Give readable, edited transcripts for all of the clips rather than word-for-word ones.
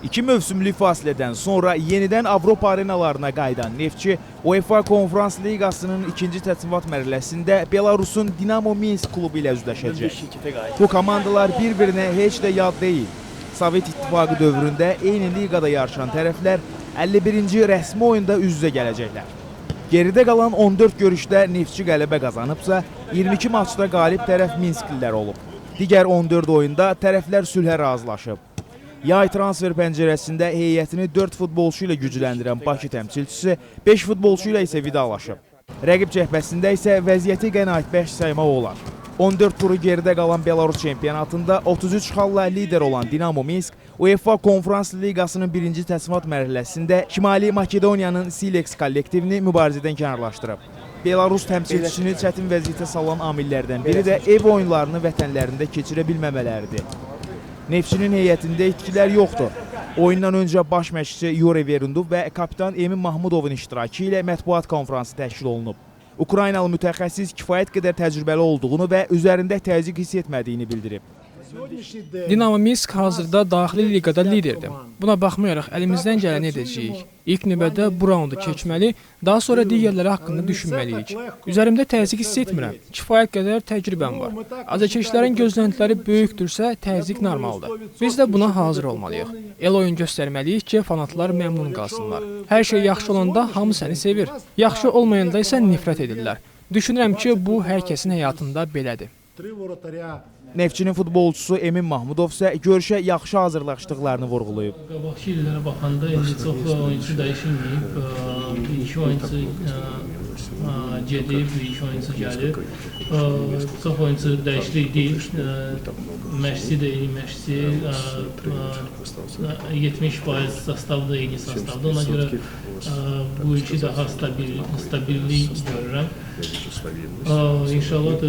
İki mövsümlük fasilədən sonra yenidən Avropa arenalarına qayıdan Neftçi UEFA Konferans Liqasının ikinci təsnifat mərhələsində Belarusun Dinamo Minsk klubu ilə üzləşəcək. Bu komandalar bir-birinə heç də yad deyil. Sovet İttifaqı dövründə eyni liqada yarışan tərəflər 51-ci rəsmi oyunda üz-üzə gələcəklər. Geridə qalan 14 görüşdə Neftçi qələbə qazanıbsa, 22 maçda qalib tərəf Minsklilər olub. Digər 14 oyunda tərəflər sülhə razılaşıb. Yay transfer pəncərəsində heyətini 4 futbolçu ilə gücləndirən Bakı təmsilçisi 5 futbolçu ilə isə vidalaşıb. Rəqib cəhbəsində isə vəziyyəti qənaətbəxş saymaq olar. 14 turu geridə qalan Belarus çempionatında 33 xalla lider olan Dinamo Minsk UEFA Konferans Liqasının birinci təsnifat mərhələsində Şimali Makedoniyanın Silex kollektivini mübarizədən kənarlaşdırıb. Belarus təmsilçisini çətin vəziyyətə salan amillərdən biri də ev oyunlarını vətənlərində keçirə bilməmələridir. Neftçinin heyətində itkilər yoxdur. Oyundan öncə baş məşqçi Yuri Verundov və kapitan Emin Mahmudovun iştirakı ilə mətbuat konfransı təşkil olunub. Ukraynalı mütəxəssis kifayət qədər təcrübəli olduğunu və üzərində təzyiq hiss etmədiyini bildirib. Dinamo Minsk hazırda daxili liqada liderdir. Buna baxmayaraq əlimizdən gələni edəcəyik. İlk növbədə bu raundu keçməli, daha sonra digərləri haqqında düşünməliyik. Üzerimdə təzyiq hiss etmirəm. Kifayət qədər təcrübəm var. Azərkeşlərin gözləntiləri böyükdürsə, təzyiq normaldır. Biz də buna hazır olmalıyıq. El oyun göstərməliyik ki, fanatlar məmnun qalsınlar. Hər şey yaxşı olanda hamı səni sevir. Yaxşı olmayanda isə nifrət edirlər. Düşünürəm ki, bu hər kəsin həyatında belədir. Neftçinin futbolçusu Emin Mahmudov isə görüşə yaxşı hazırlaşdıqlarını vurğulayıb. Qabaqçı illərə baxanda indi çox oyunçu dəyişilməyib. İki oyunçu gedib, iki oyunçu gəlir. Çox oyunçu dəyişiklik deyil. Məşqçi də eyni məşqçi. 70% sastav da eyni sastavda. Ona görə bu iki daha stabillik görürəm. İnşallah da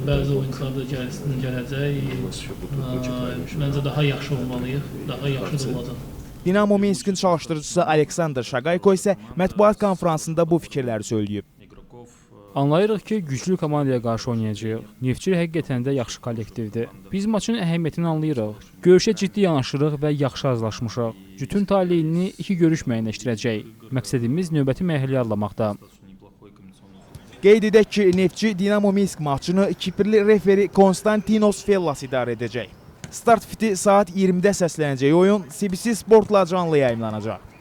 bəzi oyuncular da gələcək. Məncə daha yaxşı olmalıyıq, daha yaxşı da olacaq. Dinamo Minsk'in çalışdırıcısı Aleksandr Şaqayko isə mətbuat konferansında bu fikirləri söyləyib. Anlayırıq ki, güclü komandaya qarşı oynayacağıq. Neftçi həqiqətən də yaxşı kollektivdir. Biz maçın əhəmiyyətini anlayırıq. Görüşə ciddi yanaşırıq və yaxşı hazırlaşmışıq. Bütün taleyini 2 görüş müəyyənləşdirəcək. Məqsədimiz növbəti mərhələyə adlamaqda. Qeyd edək ki, Neftçi Dinamo Minsk maçını Kiprli referi Konstantinos Fellas idarə edəcək. Start fiti saat 20-də səslənəcək oyun CBC Sportla canlı yayımlanacaq.